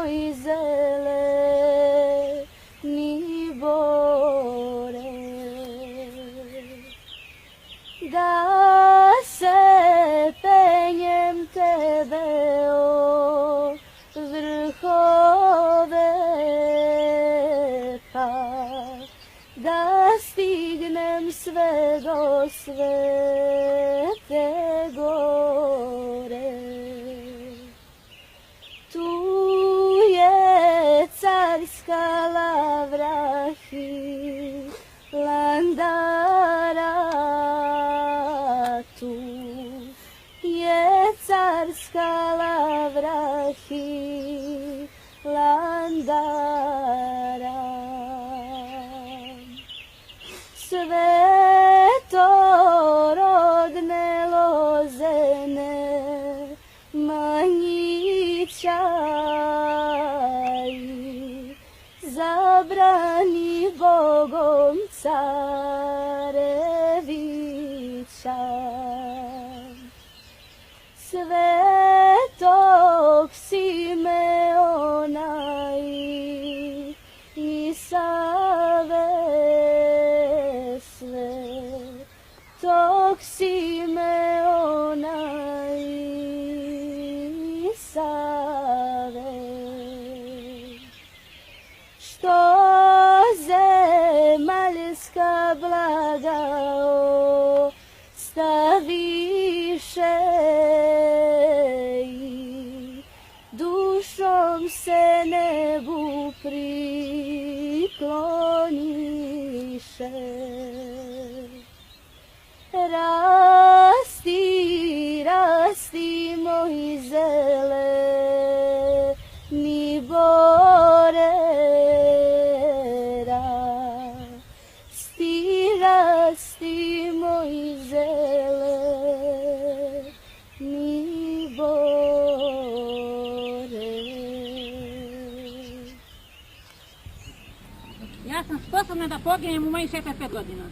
moji zeleni bore. Da se penjem tebe o vrhove, pa da stignem sve do Svete gore. Tu je carska lavra Hilandara, tu je carska lavra Hilandara. Svetorodne lozene manjičaj, zabrani Bogom carevića. Svetog Simeona i Save, Svetog Simeona i Save, što zemaljska blaga ostaviše i dušom se nebu prikloniše. Rasti, rasti moji zeleni bore, rasti, rasti moji zeleni bore. Ja sam sposobna da poginem u mojih 65 godina.